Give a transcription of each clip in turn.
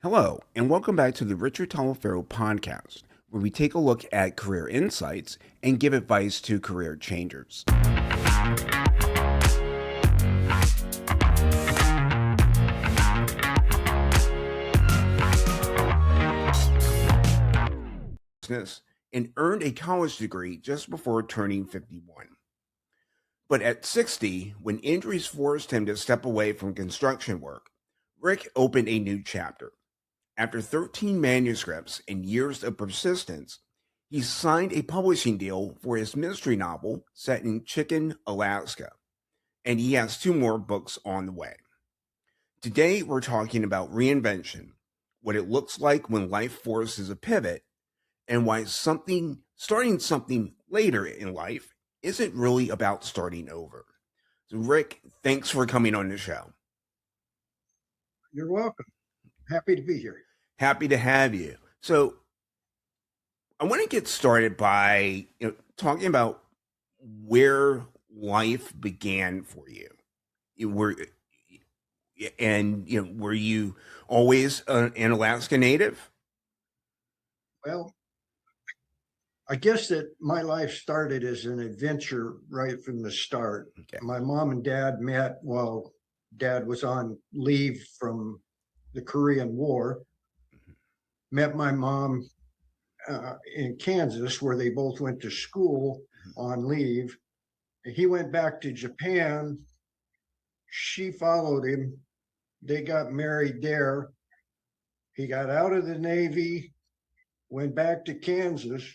Hello, and welcome back to the Richard Taliaferro podcast, where we take a look at career insights and give advice to career changers. And earned a college degree just before turning 51. But at 60, when injuries forced him to step away from construction work, Rick opened a new chapter. After 13 manuscripts and years of persistence, he signed a publishing deal for his mystery novel set in Chicken, Alaska, and he has two more books on the way. Today, we're talking about reinvention, what it looks like when life forces a pivot, and why starting something later in life isn't really about starting over. So, Rick, thanks for coming on the show. You're welcome. Happy to be here. Happy to have you. So, I want to get started by talking about where life began for you. Were you always an Alaska native? Well, I guess that my life started as an adventure right from the start. Okay. My mom and dad met while Dad was on leave from the Korean War. Met my mom in Kansas, where they both went to school on leave. He went back to Japan. She followed him. They got married there. He got out of the Navy, went back to Kansas,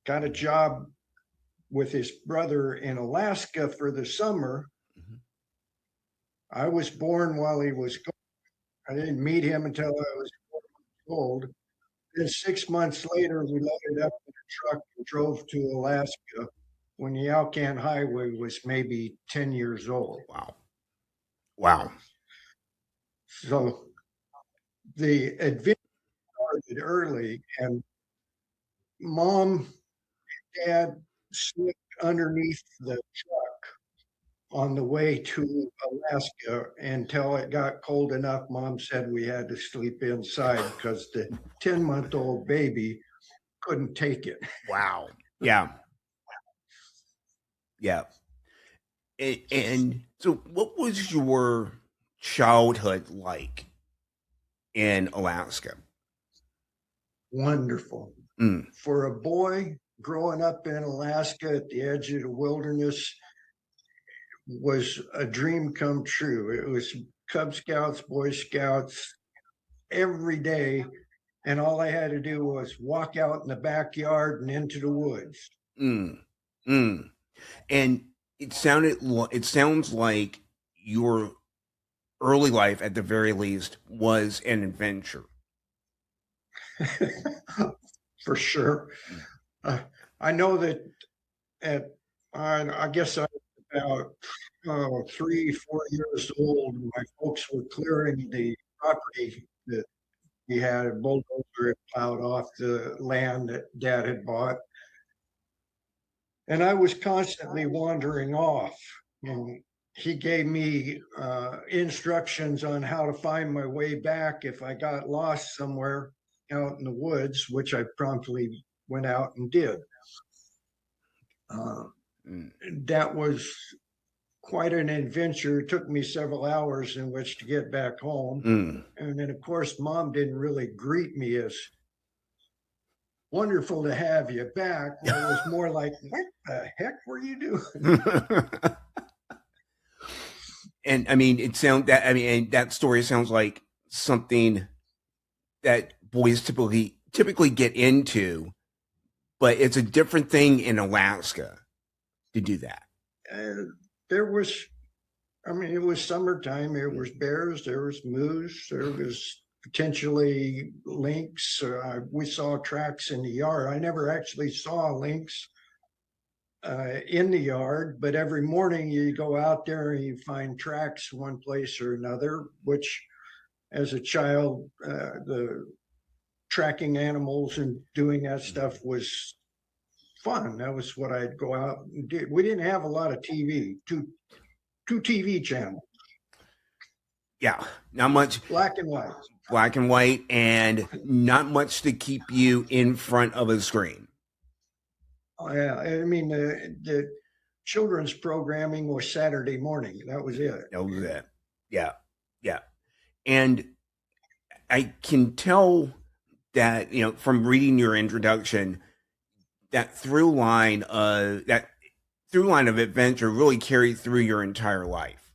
got a job with his brother in Alaska for the summer. I was born while he was gone. I didn't meet him until I was 4 months old. Then 6 months later, we loaded up in a truck and drove to Alaska when the Alcan Highway was maybe 10 years old. Wow. So the adventure started early, and Mom and Dad slipped underneath the truck on the way to Alaska until it got cold enough. Mom said we had to sleep inside because the 10-month-old baby couldn't take it. Wow. Yeah. And so what was your childhood like in Alaska? Wonderful. For a boy growing up in Alaska at the edge of the wilderness was a dream come true. It was Cub Scouts, Boy Scouts every day, and all I had to do was walk out in the backyard and into the woods. And it sounds like your early life, at the very least, was an adventure. For sure. I know that I guess I was about 3-4 years old. My folks were clearing the property that we had. A bulldozer had plowed off the land that Dad had bought. And I was constantly wandering off. And he gave me instructions on how to find my way back if I got lost somewhere out in the woods, which I promptly went out and did. That was quite an adventure. It took me several hours in which to get back home. And then, of course, Mom didn't really greet me as wonderful to have you back. It was more like, what the heck were you doing? And I mean, that story sounds like something that boys typically get into, but it's a different thing in Alaska to do that. It was summertime. There was bears, there was moose, there was potentially lynx. We saw tracks in the yard. I never actually saw lynx in the yard, but every morning you go out there and you find tracks one place or another, which as a child, the tracking animals and doing that stuff was fun. That was what I'd go out and do. We didn't have a lot of TV, two TV channels. Yeah, not much black and white. black and white, and not much to keep you in front of a screen. Oh, yeah. I mean, the children's programming was Saturday morning. That was it. That was it. Yeah, yeah. And I can tell that, from reading your introduction, that through line of adventure really carried through your entire life.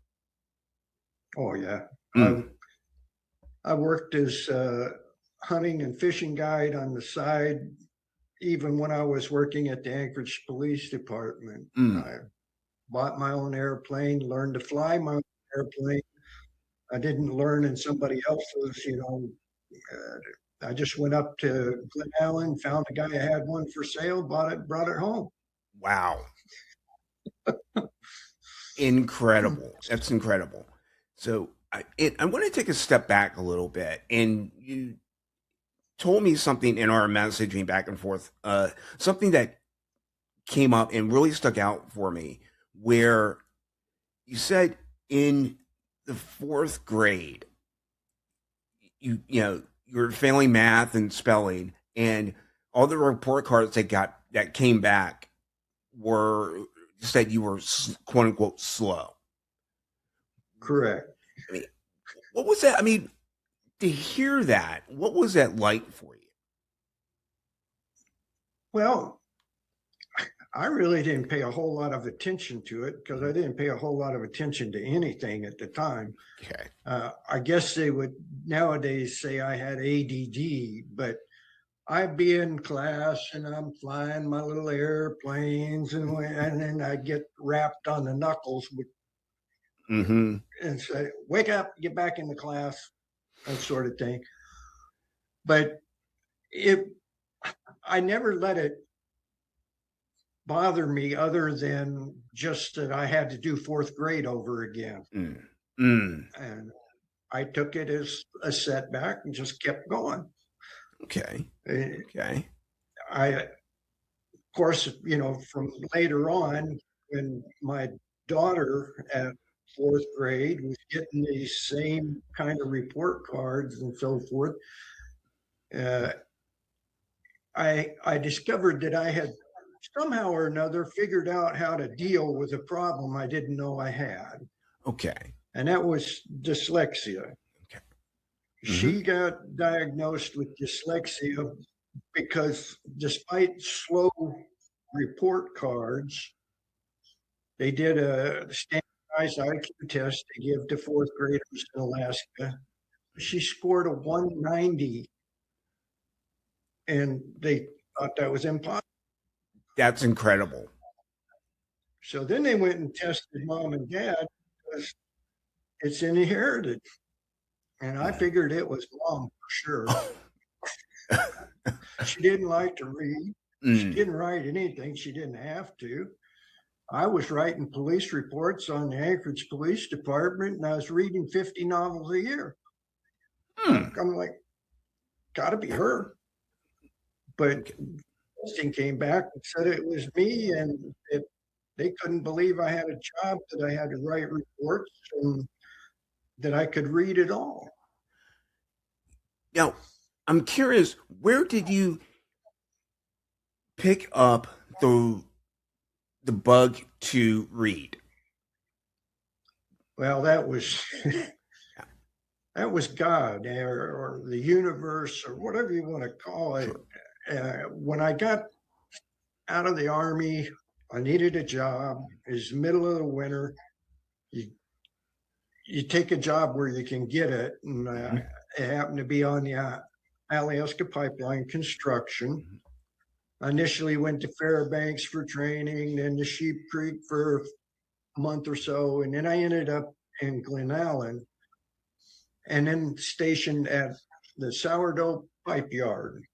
Oh, yeah. Mm. I worked as a hunting and fishing guide on the side, even when I was working at the Anchorage Police Department. Mm. I bought my own airplane, learned to fly my own airplane. I didn't learn in somebody else's, I just went up to Glen Allen, found a guy who had one for sale, bought it, brought it home. Wow. Incredible. That's incredible. So I want to take a step back a little bit. And you told me something in our messaging back and forth, something that came up and really stuck out for me, where you said in the fourth grade, you were failing math and spelling, and all the report cards that came back were said you were quote unquote slow. Correct. I mean, what was that? I mean, to hear that, what was that like for you? Well, I really didn't pay a whole lot of attention to it because I didn't pay a whole lot of attention to anything at the time. Okay. I guess they would nowadays say I had ADD, but I'd be in class and I'm flying my little airplanes, and then I'd get rapped on the knuckles Mm-hmm. and say, "Wake up, get back in the class," that sort of thing. But I never let it bother me other than just that I had to do fourth grade over again. Mm. Mm. And I took it as a setback and just kept going. Okay. Uh, Okay. of course, from later on, when my daughter at fourth grade was getting these same kind of report cards and so forth, I discovered that I had somehow or another figured out how to deal with a problem I didn't know I had. Okay. And that was dyslexia. Okay. She got diagnosed with dyslexia because despite slow report cards, they did a standardized IQ test to give to fourth graders in Alaska. She scored a 190, and they thought that was impossible. That's incredible. So then they went and tested mom and dad because it's inherited. And I figured it was mom for sure. She didn't like to read. She didn't write anything. She didn't have to. I was writing police reports on the Anchorage Police Department, and I was reading 50 novels a year. I'm like, gotta be her. But testing came back and said it was me, and they couldn't believe I had a job, that I had to write reports, and that I could read it all. Now, I'm curious, where did you pick up the bug to read? Well, that was that was God or the universe or whatever you want to call it. Sure. When I got out of the Army, I needed a job. It's the middle of the winter. You take a job where you can get it, and it happened to be on the Alaska pipeline construction. I initially went to Fairbanks for training, then to Sheep Creek for a month or so, and then I ended up in Glen Allen, and then stationed at the sourdough pipe yard.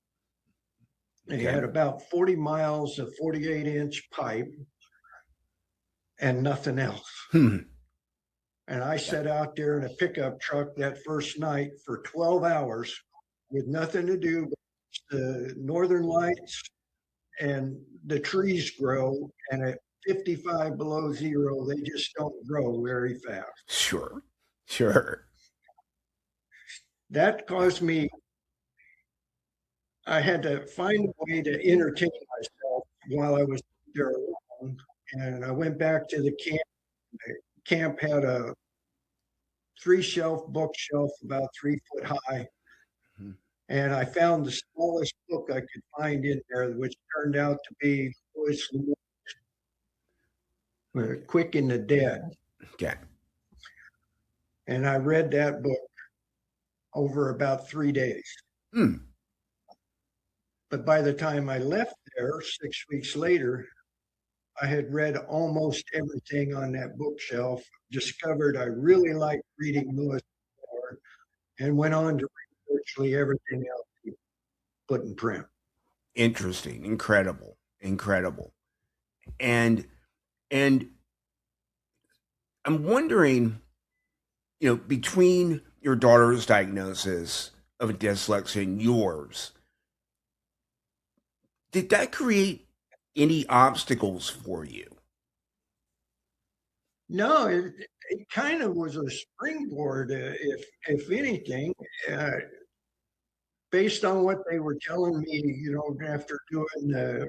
And he had about 40 miles of 48-inch pipe and nothing else. And I sat out there in a pickup truck that first night for 12 hours with nothing to do but the northern lights and the trees grow. And at 55 below zero, they just don't grow very fast. Sure. that caused me, I had to find a way to entertain myself while I was there alone. And I went back to the camp. The camp had a 3-shelf bookshelf about 3 foot high. Mhm. And I found the smallest book I could find in there, which turned out to be Lewis Quick and the Dead. Okay. And I read that book over about 3 days. Mm. But by the time I left there 6 weeks later, I had read almost everything on that bookshelf, discovered I really liked reading Lewis more, and went on to read virtually everything else he put in print. Interesting. Incredible. Incredible. And I'm wondering, between your daughter's diagnosis of dyslexia and yours, did that create any obstacles for you? No, it kind of was a springboard, if anything, based on what they were telling me. After doing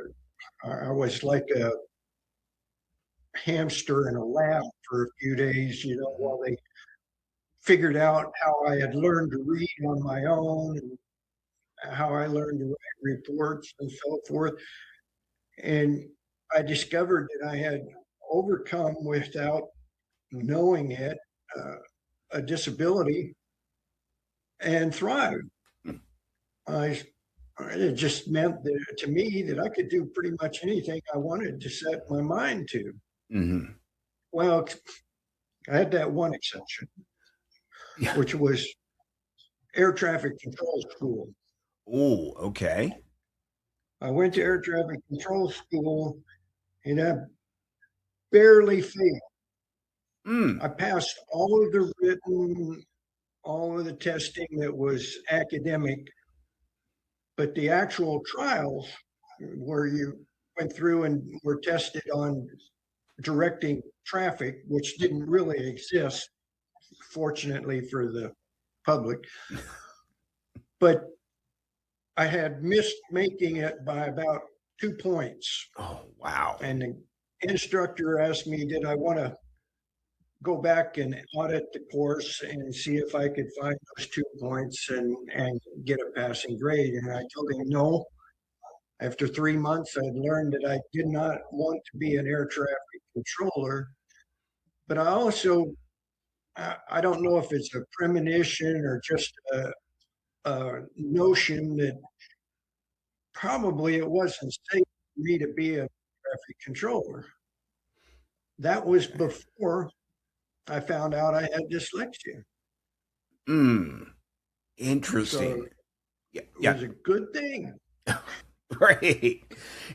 I was like a hamster in a lab for a few days, while they figured out how I had learned to read on my own and how I learned to write reports and so forth. And I discovered that I had overcome, without knowing it, a disability and thrived. It just meant that, to me, that I could do pretty much anything I wanted to set my mind to. Mm-hmm. Well, I had that one exception, which was air traffic control school. Oh, okay. I went to air traffic control school and I barely failed. I passed all of the written, all of the testing that was academic, but the actual trials where you went through and were tested on directing traffic, which didn't really exist, fortunately for the public, but I had missed making it by about 2 points. Oh, wow. And the instructor asked me, did I want to go back and audit the course and see if I could find those 2 points and get a passing grade. And I told him no. After 3 months, I'd learned that I did not want to be an air traffic controller. But I also, I don't know if it's a premonition or just a notion that probably it wasn't safe for me to be a traffic controller. That was before I found out I had dyslexia. Interesting. So it was a good thing. Right.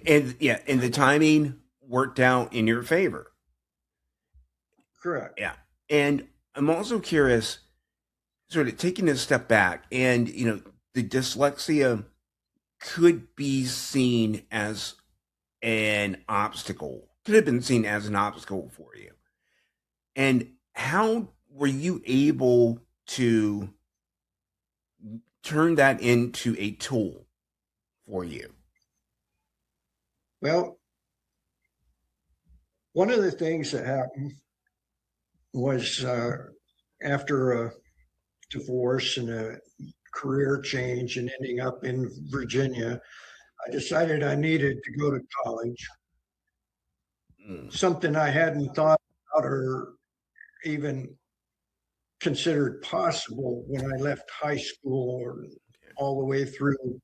And the timing worked out in your favor. Correct. Yeah. And I'm also curious, sort of taking a step back, and the dyslexia could be seen as an obstacle, could have been seen as an obstacle for you. And how were you able to turn that into a tool for you? Well, one of the things that happened was after a divorce and a career change and ending up in Virginia, I decided I needed to go to college. Something I hadn't thought about or even considered possible when I left high school or all the way through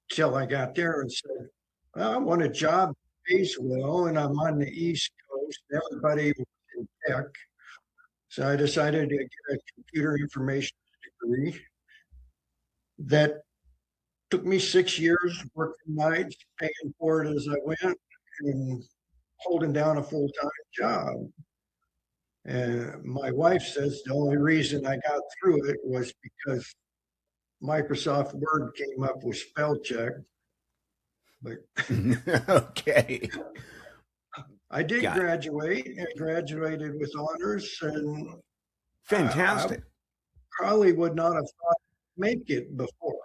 till I got there, and said, well, I want a job that pays well, and I'm on the East Coast. Everybody was in tech. So I decided to get a computer information degree that took me 6 years working nights, paying for it as I went, and holding down a full-time job. And my wife says the only reason I got through it was because Microsoft Word came up with spell check. But okay. I did graduate. I graduated with honors, and fantastic. I probably would not have thought make it before.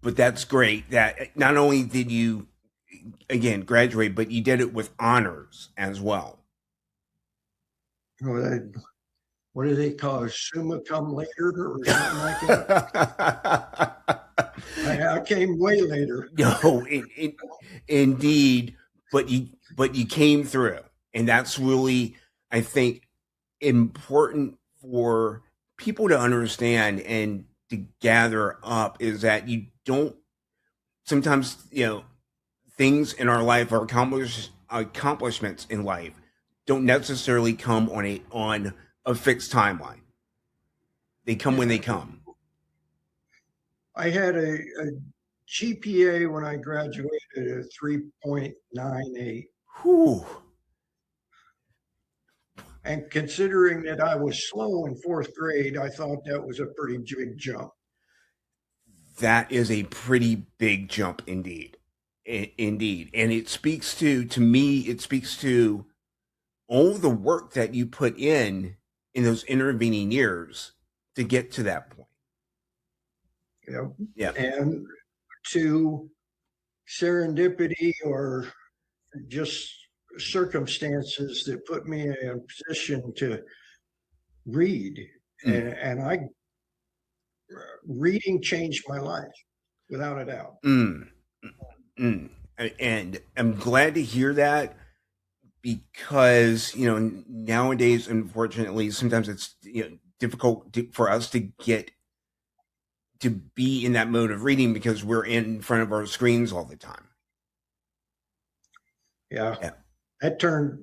But that's great that not only did you again graduate, but you did it with honors as well. What do they call it? Summa cum later or something like that? I came way later. No, indeed, but you came through, and that's really, I think, important for people to understand and to gather up is that you don't sometimes things in our life, our accomplishments in life, don't necessarily come on a fixed timeline. They come when they come. I had a GPA when I graduated at 3.98. Whew. And considering that I was slow in fourth grade, I thought that was a pretty big jump. That is a pretty big jump indeed. Indeed. And it speaks to me, it speaks to all the work that you put in those intervening years to get to that point. Yeah. And to serendipity or just circumstances that put me in a position to read. And reading changed my life without a doubt. And I'm glad to hear that, because nowadays, unfortunately, sometimes it's difficult for us to get to be in that mode of reading because we're in front of our screens all the time. Yeah. That turned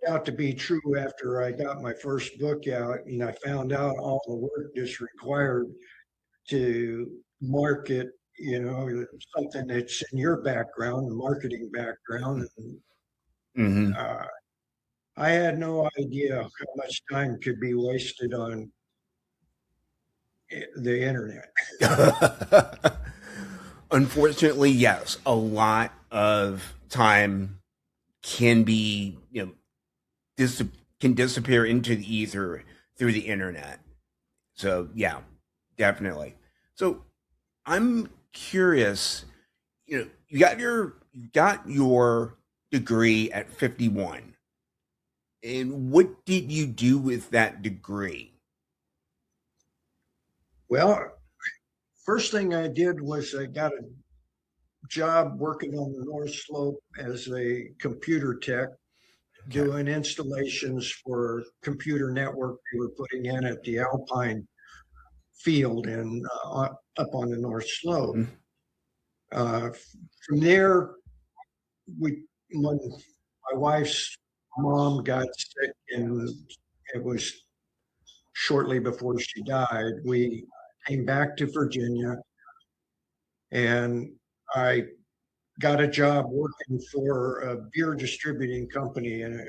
out to be true after I got my first book out, and I found out all the work that's required to market, something that's in your background, the marketing background. And, I had no idea how much time could be wasted on the internet. Unfortunately, yes, a lot of time can be, can disappear into the ether through the internet. So yeah, definitely. So I'm curious, you got your degree at 51. And what did you do with that degree? Well, first thing I did was I got a job working on the North Slope as a computer tech, doing installations for computer network they were putting in at the Alpine field and up on the North Slope. From there, when my wife's mom got sick, and it was shortly before she died, we came back to Virginia, and I got a job working for a beer distributing company in a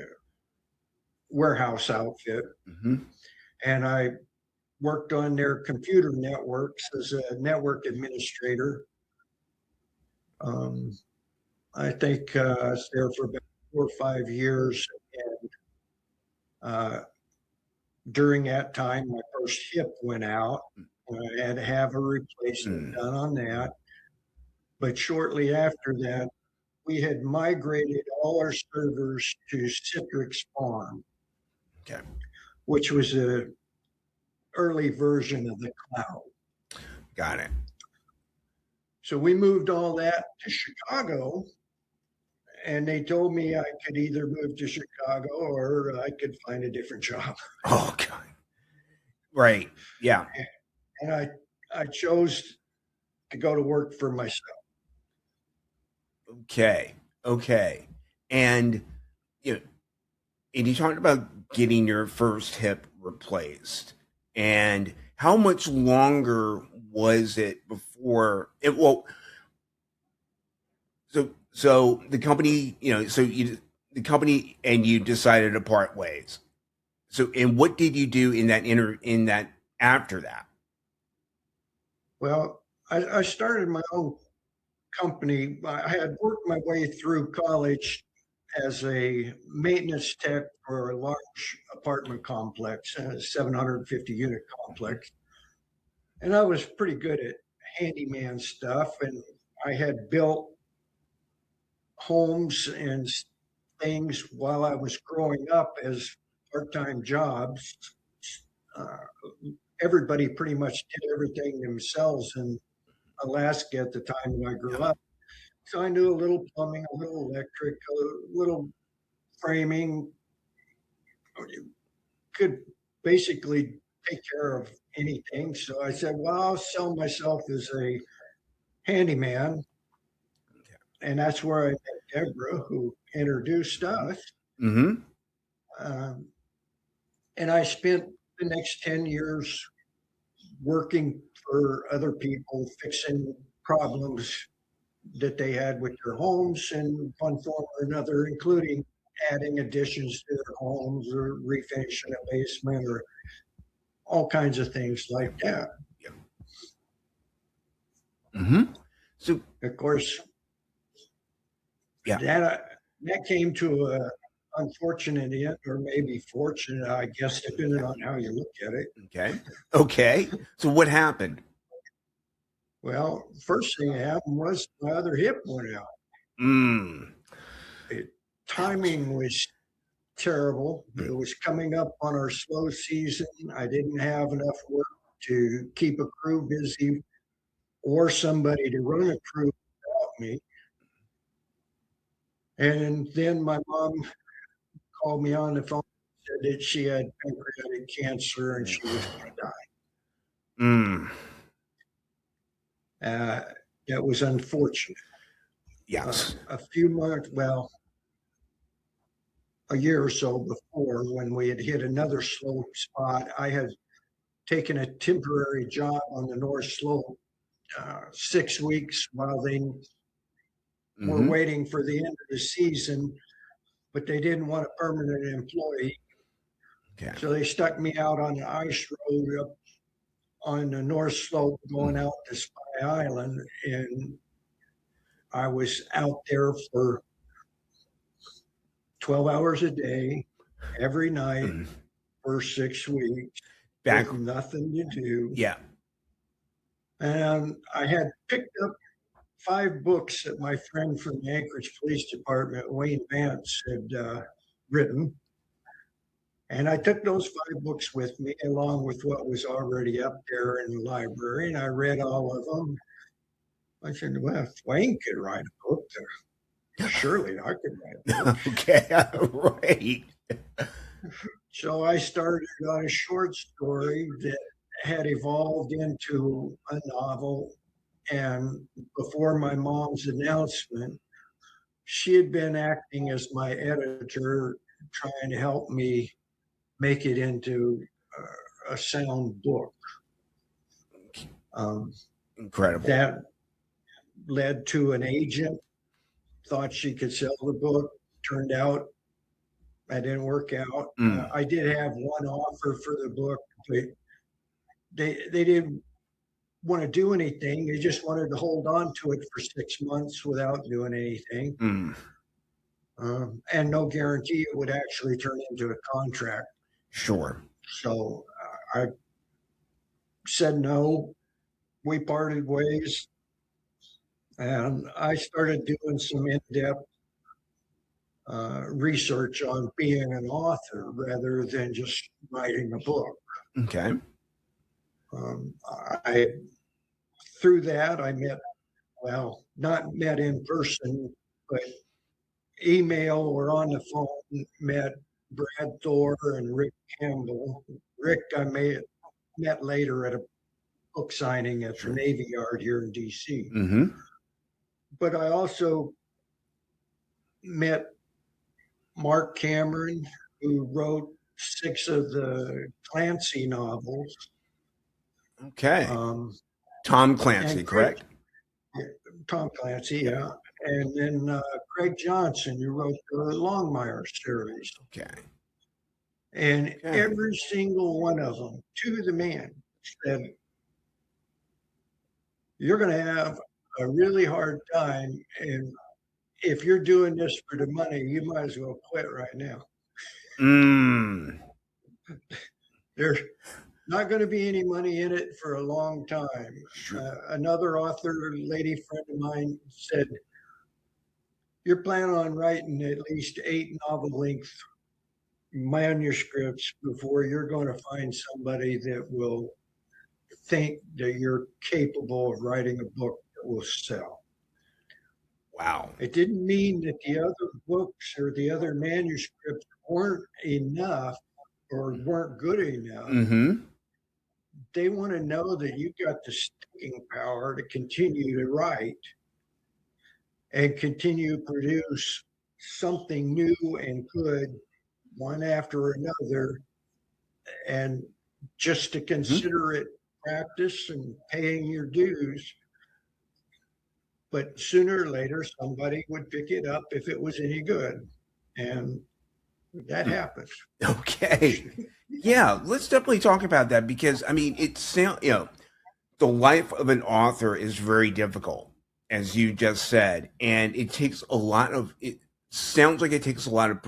warehouse outfit. And I worked on their computer networks as a network administrator. I think I was there for about 4 or 5 years. And during that time, my first hip went out. I had to have a replacement done on that. But shortly after that, we had migrated all our servers to Citrix Farm, which was an early version of the cloud. Got it. So we moved all that to Chicago, and they told me I could either move to Chicago or I could find a different job. Oh, God. Right. Yeah. And I chose to go to work for myself. Okay. And and you talked about getting your first hip replaced. And how much longer was it before it? Well, so the company, the company and you decided to part ways. So, and what did you do in that after that? Well, I started my own company. I had worked my way through college as a maintenance tech for a large apartment complex, a 750 unit complex. And I was pretty good at handyman stuff. And I had built homes and things while I was growing up as part-time jobs. Uh, Everybody pretty much did everything themselves in Alaska at the time when I grew up. So I knew a little plumbing, a little electric, a little framing, could basically take care of anything. So I said, well, I'll sell myself as a handyman. And that's where I met Debra, who introduced us. Mm-hmm. And I spent the next 10 years working for other people, fixing problems that they had with their homes in one form or another, including adding additions to their homes or refinishing a basement or all kinds of things like that. Yeah. Mm-hmm. So, of course, yeah, that came to a unfortunate end, or maybe fortunate, I guess, depending on how you look at it. Okay. So what happened? Well, first thing that happened was my other hip went out. Timing was terrible. It was coming up on our slow season. I didn't have enough work to keep a crew busy or somebody to run a crew without me. And then my mom called me on the phone and said that she had pancreatic cancer and she was going to die. That was unfortunate. Yes. A few months, well, a year or so before, when we had hit another slow spot, I had taken a temporary job on the North Slope 6 weeks while they were waiting for the end of the season, but they didn't want a permanent employee. Okay. So they stuck me out on the ice road up on the North Slope going out to Spy Island, and I was out there for 12 hours a day, every night for 6 weeks, with nothing to do. Yeah. And I had picked up 5 books that my friend from the Anchorage Police Department, Wayne Vance, had written. And I took those 5 books with me, along with what was already up there in the library, and I read all of them. I said, well, if Wayne could write a book, then surely I could write a book. Okay, right. So I started on a short story that had evolved into a novel. And before my mom's announcement, she had been acting as my editor, trying to help me make it into a sound book. Incredible. That led to an agent, thought she could sell the book. Turned out that didn't work out. I did have one offer for the book, but they didn't want to do anything. They just wanted to hold on to it for 6 months without doing anything. And no guarantee it would actually turn into a contract. Sure. So I said no. We parted ways. And I started doing some in-depth research on being an author rather than just writing a book. Okay. Through that, I met, well, not met in person, but email or on the phone, met Brad Thor and Rick Campbell. Rick I met later at a book signing at the Navy Yard here in D.C. But I also met Mark Cameron, who wrote 6 of the Clancy novels. Okay. Tom Clancy, correct? Tom Clancy, yeah. And then Craig Johnson, who wrote the Longmire series. Okay. And every single one of them, to the man, said, you're going to have a really hard time. And if you're doing this for the money, you might as well quit right now. There's not going to be any money in it for a long time. Another author, lady friend of mine, said, you're planning on writing at least 8 novel-length manuscripts before you're going to find somebody that will think that you're capable of writing a book that will sell. Wow. It didn't mean that the other books or the other manuscripts weren't enough or weren't good enough. Mm-hmm. They want to know that you've got the sticking power to continue to write and continue to produce something new and good, one after another, and just to consider it practice and paying your dues. But sooner or later, somebody would pick it up if it was any good. And that happens. Okay. Yeah, let's definitely talk about that, because I mean, it sounds, the life of an author is very difficult, as you just said, and it takes a lot of, it sounds like it takes a lot of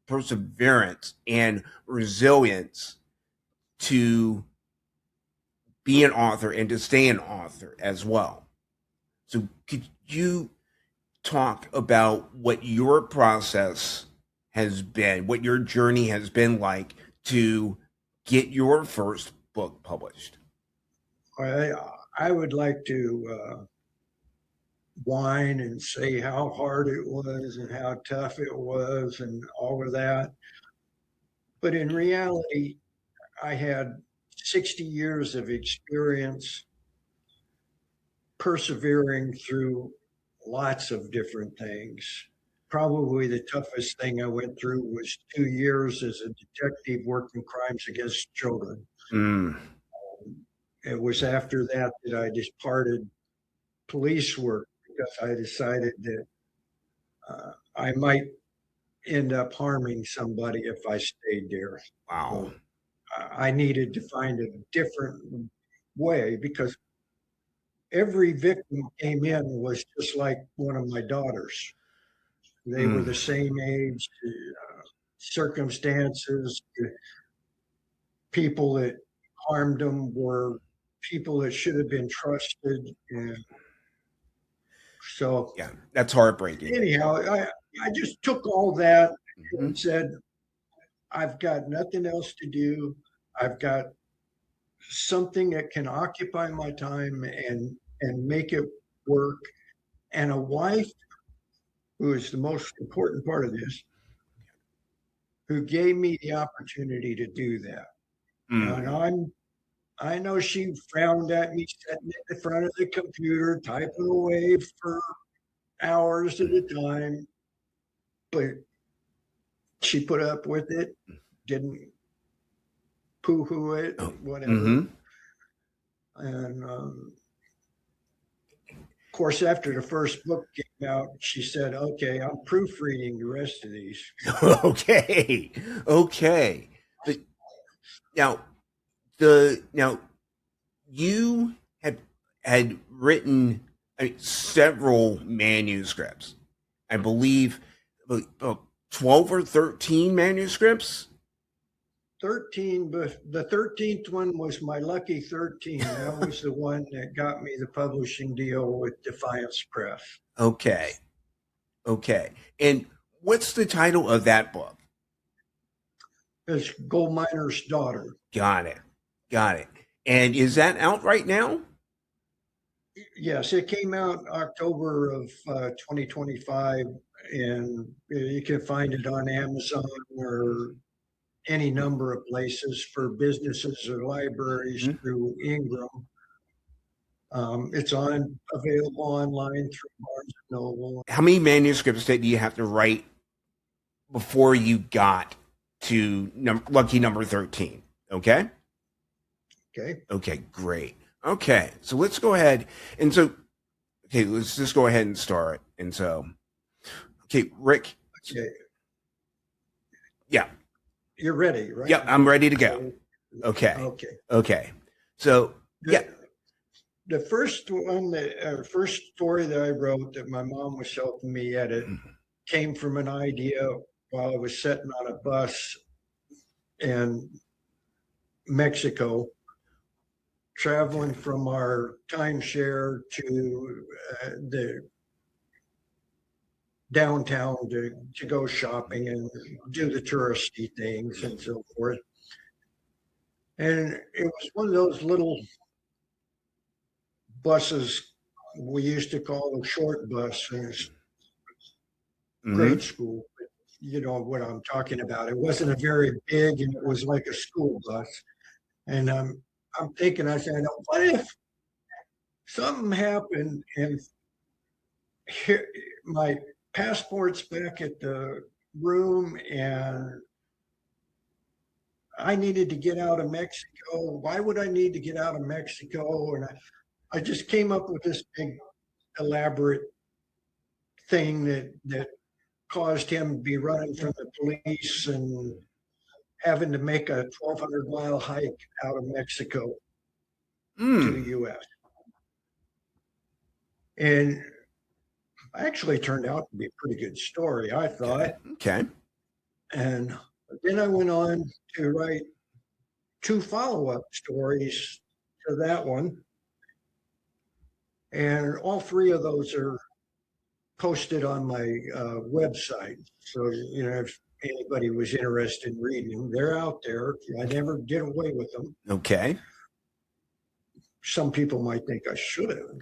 perseverance and resilience to be an author and to stay an author as well. So could you talk about what your process has been, what your journey has been like to get your first book published? I would like to whine and say how hard it was and how tough it was and all of that. But in reality, I had 60 years of experience persevering through lots of different things. Probably the toughest thing I went through was 2 years as a detective working crimes against children. It was after that that I departed police work, because I decided that I might end up harming somebody if I stayed there. Wow. So I needed to find a different way, because every victim came in was just like one of my daughters. They were the same age, circumstances. People that harmed them were people that should have been trusted. And so, yeah, that's heartbreaking. Anyhow, I just took all that and said, I've got nothing else to do. I've got something that can occupy my time and make it work, and a wife who is the most important part of this, who gave me the opportunity to do that. And I know she frowned at me sitting in front of the computer typing away for hours at a time, but she put up with it, didn't poo-hoo it, whatever. And of course, after the first book came out, she said, okay, I'm proofreading the rest of these. Okay. But now you had written several manuscripts. I believe 12 or 13 manuscripts. 13, but the 13th one was my lucky 13. That was the one that got me the publishing deal with Defiance Press. Okay. And what's the title of that book? It's Gold Miner's Daughter. Got it. And is that out right now? Yes, it came out October of 2025, and you can find it on Amazon or any number of places for businesses or libraries through Ingram. It's available online through Barnes & Noble. How many manuscripts did you have to write before you got to lucky number 13? Okay, great. Okay, so let's go ahead. And so, let's just go ahead and start. And so, Rick. Okay. Yeah. You're ready, right? Yeah, I'm ready to go. Okay. So, yeah. The first one, first story that I wrote that my mom was helping me edit came from an idea while I was sitting on a bus in Mexico, traveling from our timeshare to the downtown to go shopping and do the touristy things and so forth. And it was one of those little buses we used to call them short bus in grade school. You know what I'm talking about. It wasn't a very big, and it was like a school bus. And I'm thinking, I said, what if something happened and here, my passport's back at the room and I needed to get out of Mexico. Why would I need to get out of Mexico? And I just came up with this big elaborate thing that caused him to be running from the police and having to make a 1,200-mile hike out of Mexico to the U.S. And actually turned out to be a pretty good story, I thought. Okay. And then I went on to write 2 follow-up stories to that one. And all 3 of those are posted on my website. So, you know, if anybody was interested in reading them, they're out there. I never did away with them. Okay. Some people might think I should have.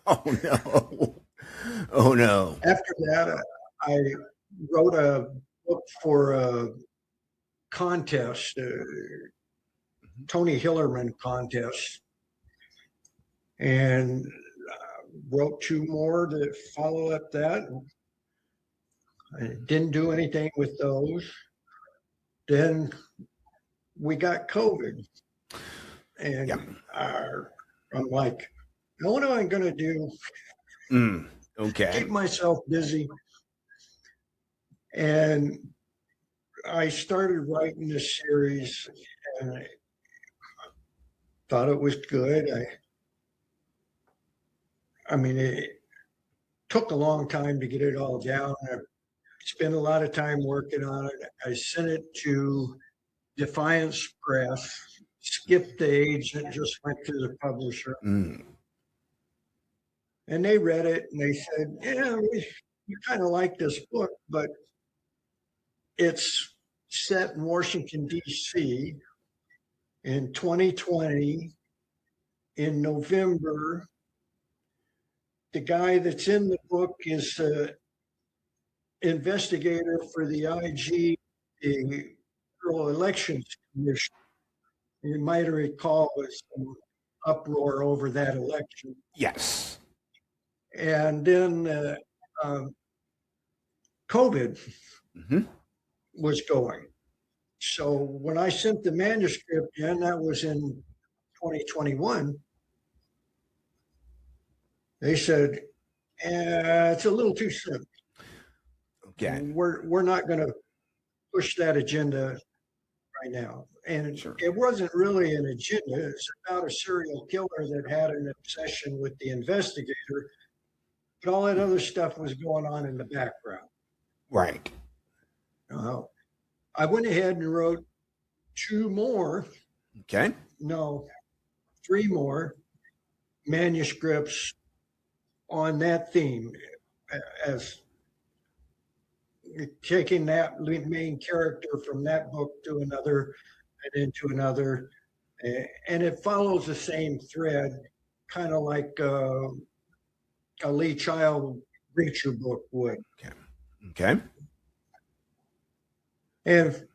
Oh, no. Oh, no. After that, I wrote a book for a contest, Tony Hillerman contest, and wrote 2 more to follow up that. I didn't do anything with those. Then we got COVID, and I'm like, what am I going to do? Okay. Keep myself busy. And I started writing this series, and I thought it was good. I mean, it took a long time to get it all down. I spent a lot of time working on it. I sent it to Defiance Press, skipped the agent, just went to the publisher. And they read it and they said, yeah, we kind of like this book, but it's set in Washington, D.C. in 2020 in November. The guy that's in the book is an investigator for the IG, the Federal Elections Commission. You might recall there's some uproar over that election. Yes. And then COVID was going. So when I sent the manuscript in, that was in 2021, they said, it's a little too soon. Okay. We're not going to push that agenda right now. And it wasn't really an agenda. It's about a serial killer that had an obsession with the investigator, but all that other stuff was going on in the background. Right. I went ahead and wrote 2 more. Okay. No, 3 more manuscripts on that theme, as taking that main character from that book to another and into another. And it follows the same thread, kind of like a Lee Child Reacher book would. Okay. And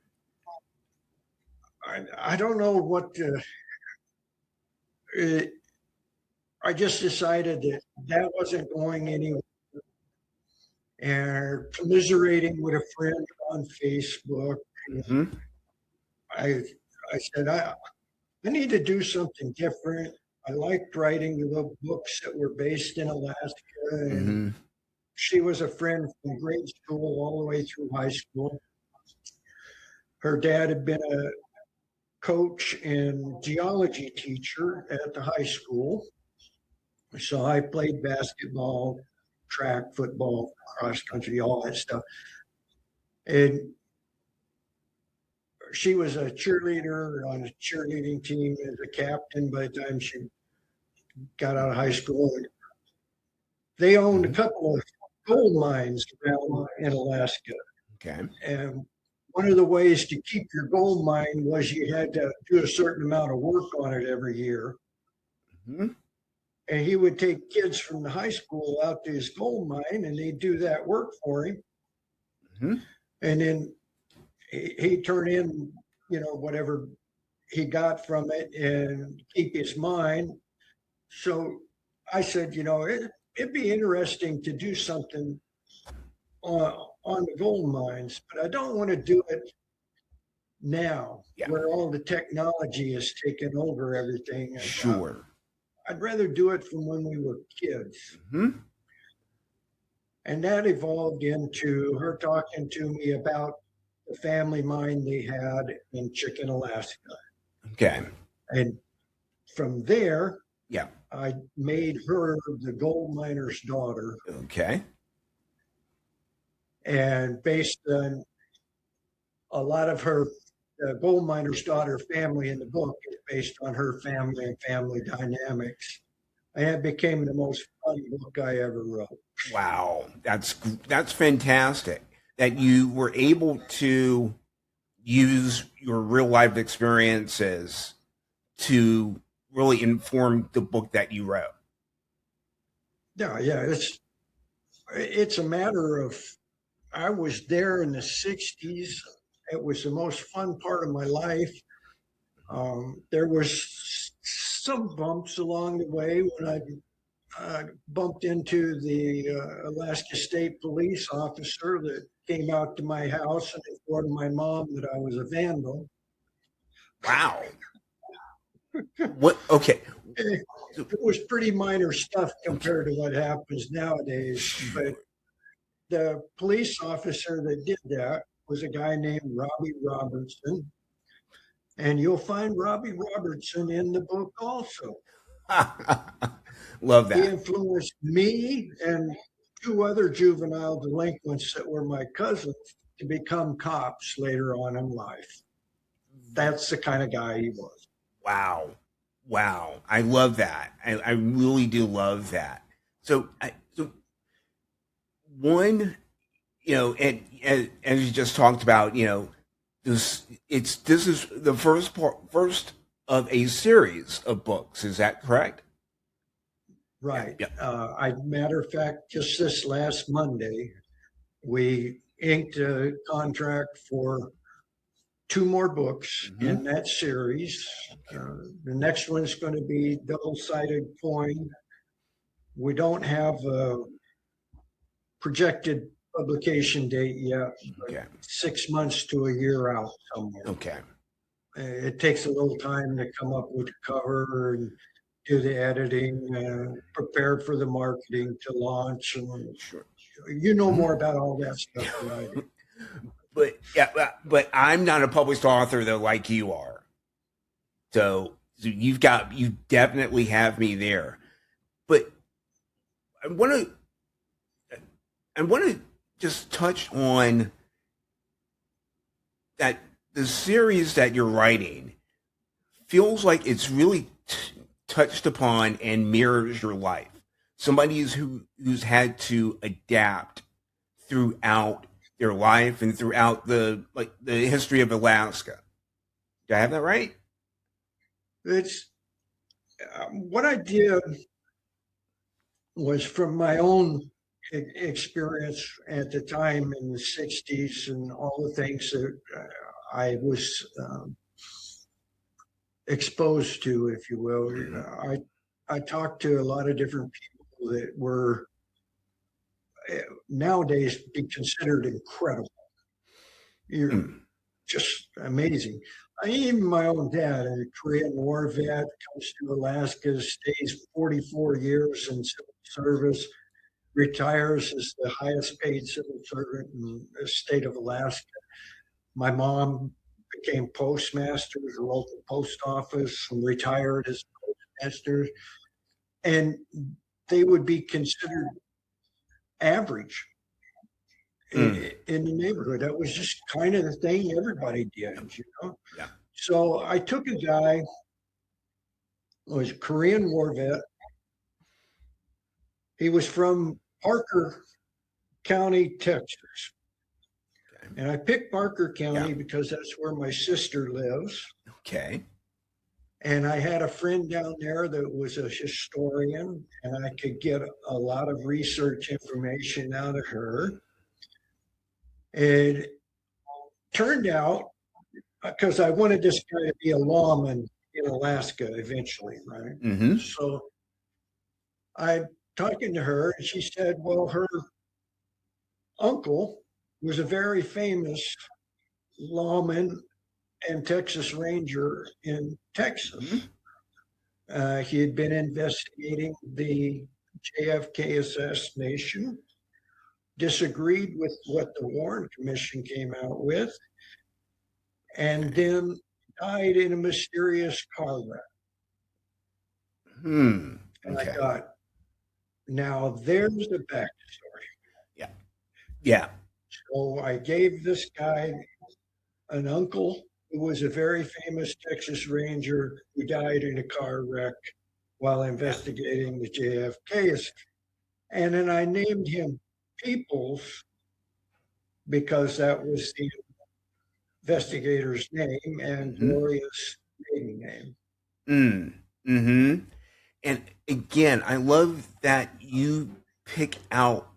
I don't know what I just decided that wasn't going anywhere. And commiserating with a friend on Facebook, I said, I need to do something different. I liked writing the books that were based in Alaska. And she was a friend from grade school all the way through high school. Her dad had been a coach and geology teacher at the high school. So I played basketball, track, football, cross country, all that stuff. And she was a cheerleader on a cheerleading team as a captain by the time she got out of high school. They owned a couple of gold mines around in Alaska. Okay. And one of the ways to keep your gold mine was you had to do a certain amount of work on it every year. Mm-hmm. And he would take kids from the high school out to his gold mine and they'd do that work for him. Mm-hmm. And then he'd turn in, whatever he got from it and keep his mine. So I said, it'd be interesting to do something on the gold mines, but I don't want to do it now where all the technology has taken over everything. Sure. I'd rather do it from when we were kids. Mm-hmm. And that evolved into her talking to me about the family mine they had in Chicken, Alaska. Okay. And from there, yeah, I made her the gold miner's daughter. Okay. And based on a lot of her gold miner's daughter family in the book is based on her family and family dynamics. And it became the most fun book I ever wrote. Wow, that's fantastic that you were able to use your real life experiences to really inform the book that you wrote. Yeah, it's a matter of, I was there in the 60s. It was the most fun part of my life. There was some bumps along the way when I bumped into the Alaska State Police officer that came out to my house and informed my mom that I was a vandal. Wow. What? Okay. It was pretty minor stuff compared to what happens nowadays. But the police officer that did that was a guy named Robbie Robertson. And you'll find Robbie Robertson in the book also. Love that. He influenced me and two other juvenile delinquents that were my cousins to become cops later on in life. That's the kind of guy he was. Wow. Wow. I love that. I really do love that. So one, and as you just talked about, this is the first of a series of books. Is that correct? Right. Yeah. Matter of fact, just this last Monday, we inked a contract for 2 more books in that series. The next one's going to be Double-Sided Coin. We don't have a projected publication date yet. Okay. 6 months to a year out somewhere. Okay. It takes a little time to come up with the cover and do the editing, prepare for the marketing to launch. And Sure. you know more about all that stuff than I do. But I'm not a published author though, like you are. So you definitely have me there. But I want to just touch on that the series that you're writing feels like it's really touched upon and mirrors your life. Somebody who's had to adapt throughout their life and throughout the history of Alaska. Do I have that right? It's what I did was from my own experience at the time in the 60s and all the things that I was exposed to, if you will. I talked to a lot of different people that were nowadays be considered incredible. You're just amazing. Even my own dad, a Korean War vet, comes to Alaska, stays 44 years in civil service, retires as the highest paid civil servant in the state of Alaska. My mom became postmaster at a local post office and retired as postmaster. and they would be considered average in the neighborhood. That was just kind of the thing everybody did, you know? Yeah. So I took a guy who was a Korean War vet. He was from Parker County, Texas. Okay. And I picked Parker County Yeah. because that's where my sister lives. Okay. And I had a friend down there that was a historian, and I could get a lot of research information out of her. And turned out, because I wanted this guy to be a lawman in Alaska eventually, right? Mm-hmm. So I talking to her, and she said, well, her uncle was a very famous lawman and Texas Ranger in Texas. He had been investigating the JFK assassination, disagreed with what the Warren Commission came out with, and then died in a mysterious car wreck. And I thought, now there's the backstory. Yeah. Yeah. So I gave this guy an uncle who was a very famous Texas Ranger who died in a car wreck while investigating the JFK. And then I named him Peoples because that was the investigator's name and Gloria's maiden name. Mm-hmm. And again, I love that you pick out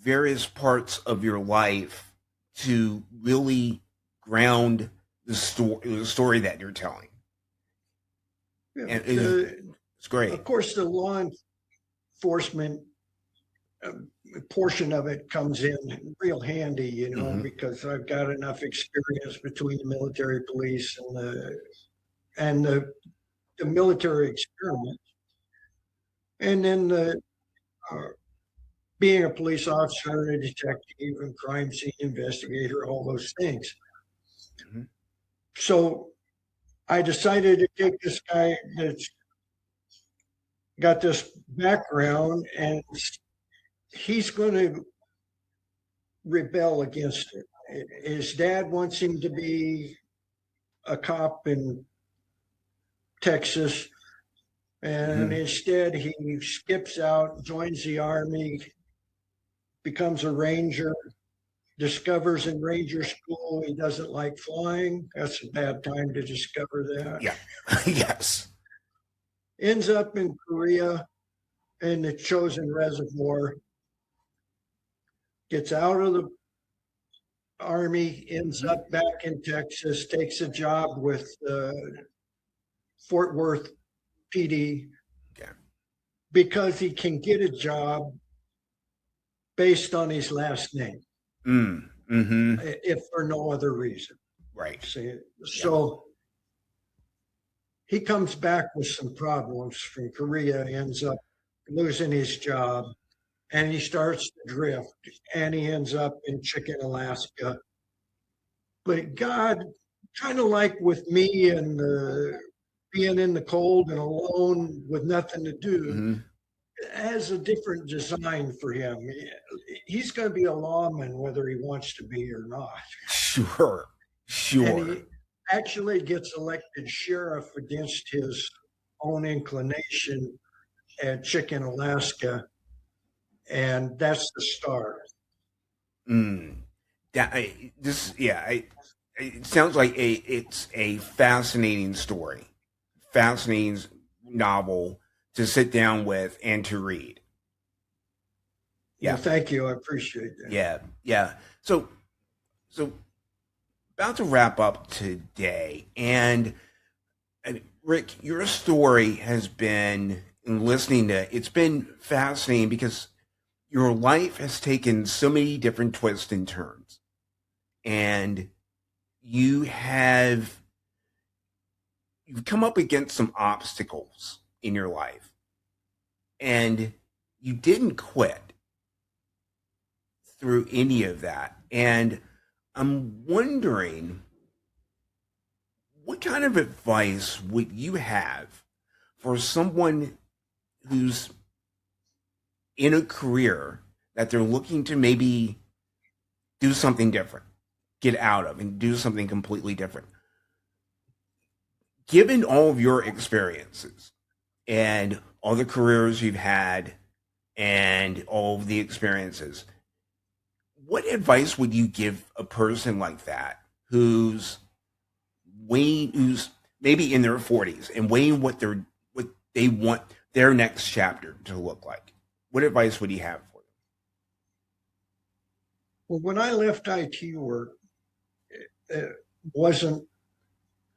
various parts of your life to really ground the story that you're telling. Yeah, And it's great. Of course, the law enforcement portion of it comes in real handy, you know, because I've got enough experience between the military police and the military experiment, and then being a police officer, a detective, and crime scene investigator, all those things. So I decided to take this guy that's got this background, and he's going to rebel against it. His dad wants him to be a cop in Texas, and instead he skips out, joins the Army, becomes a ranger, discovers in ranger school he doesn't like flying. That's a bad time to discover that. Yeah. Yes. Ends up in Korea in the Chosin Reservoir, gets out of the Army, ends up back in Texas, takes a job with Fort Worth PD because he can get a job based on his last name, if for no other reason. Right. See, so he comes back with some problems from Korea, ends up losing his job, and he starts to drift, and he ends up in Chicken, Alaska. But God, kind of like with me and being in the cold and alone with nothing to do, has a different design for him. He's going to be a lawman whether he wants to be or not. Sure. And he actually gets elected sheriff against his own inclination at Chicken, Alaska. And that's the start. It sounds like it's a fascinating story, fascinating novel to sit down with and to read. Yeah. Well, thank you. I appreciate that. Yeah. So about to wrap up today, and Rick, your story has been, in listening to, it's been fascinating because your life has taken so many different twists and turns, and you've come up against some obstacles in your life, and you didn't quit through any of that. And I'm wondering, what kind of advice would you have for someone who's in a career that they're looking to maybe do something different, get out of, and do something completely different. Given all of your experiences and all the careers you've had and all of the experiences, what advice would you give a person like that who's maybe in their 40s and weighing what they want their next chapter to look like? What advice would you have for them? Well, when I left IT work, it wasn't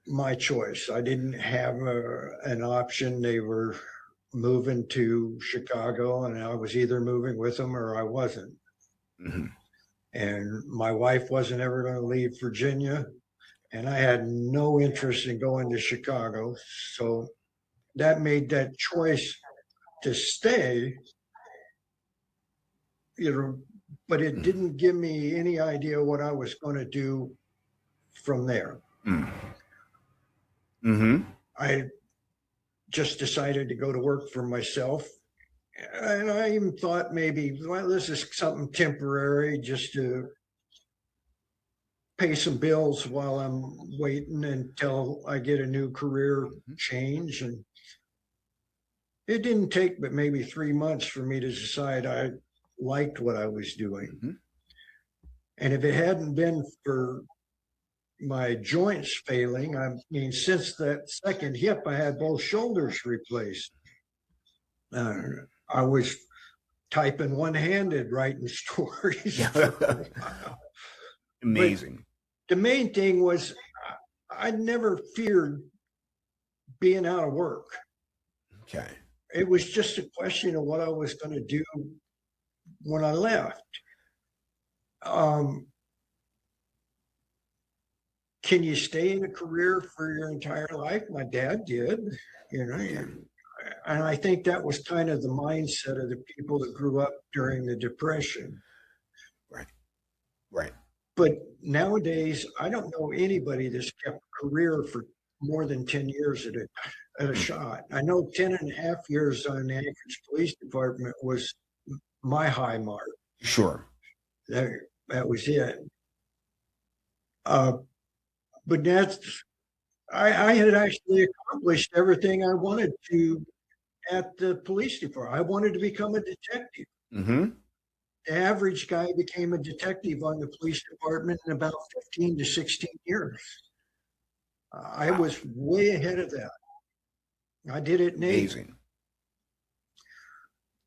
my choice. I didn't have an option. They were moving to Chicago, and I was either moving with them or I wasn't. Mm-hmm. And my wife wasn't ever going to leave Virginia, and I had no interest in going to Chicago. So that made that choice to stay, but it didn't give me any idea what I was going to do from there. Mm-hmm. I just decided to go to work for myself. And I even thought maybe, well, this is something temporary just to pay some bills while I'm waiting until I get a new career change. And it didn't take but maybe 3 months for me to decide I liked what I was doing. Mm-hmm. And if it hadn't been for my joints failing, I mean, since that second hip, I had both shoulders replaced. I was typing one-handed, writing stories. Amazing. But the main thing was I never feared being out of work. Okay. It was just a question of what I was going to do when I left. Can you stay in a career for your entire life? My dad did, and I think that was kind of the mindset of the people that grew up during the Depression. Right. But nowadays, I don't know anybody that's kept a career for more than 10 years at a shot. I know 10 and a half years on the Anchorage Police Department was my high mark. Sure. That was it. But I had actually accomplished everything I wanted to at the police department. I wanted to become a detective. Mm-hmm. The average guy became a detective on the police department in about 15 to 16 years. I was way ahead of that. I did it in 8. Amazing.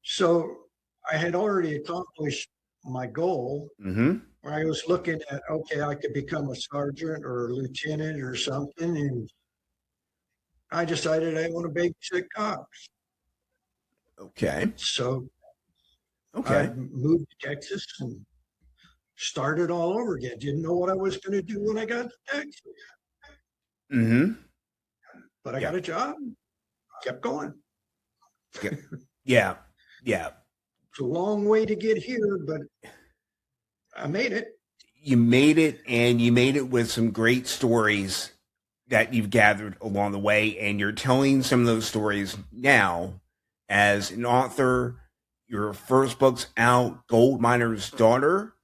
So I had already accomplished my goal. Mm-hmm. I was looking at, okay, I could become a sergeant or a lieutenant or something. And I decided I want to babysit cops. Okay. So I moved to Texas and started all over again. Didn't know what I was going to do when I got to Texas. Mm-hmm. But I got a job, kept going. Yeah. It's a long way to get here, but I made it. You made it, and you made it with some great stories that you've gathered along the way, and you're telling some of those stories now as an author. Your first book's out, Gold Miner's Daughter.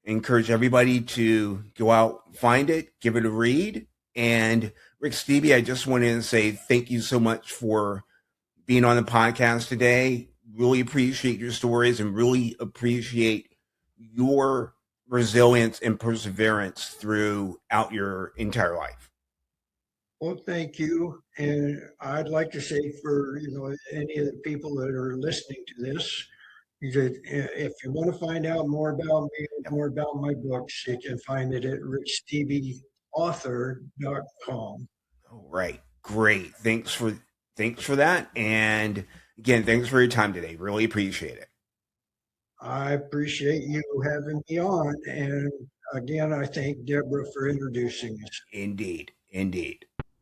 I encourage everybody to go out, find it, give it a read. And Rick Steeby, I just wanted to say thank you so much for being on the podcast today. Really appreciate your stories and really appreciate your resilience and perseverance throughout your entire life. Well, thank you. And I'd like to say for, any of the people that are listening to this, that if you want to find out more about me, more about my books, you can find it at richsteebyauthor.com. All right. Great. Thanks for that. And again, thanks for your time today. Really appreciate it. I appreciate you having me on. And again, I thank Debra for introducing us. Indeed.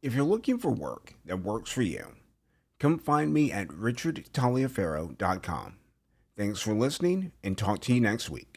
If you're looking for work that works for you, come find me at richardtaliaferro.com. Thanks for listening, and talk to you next week.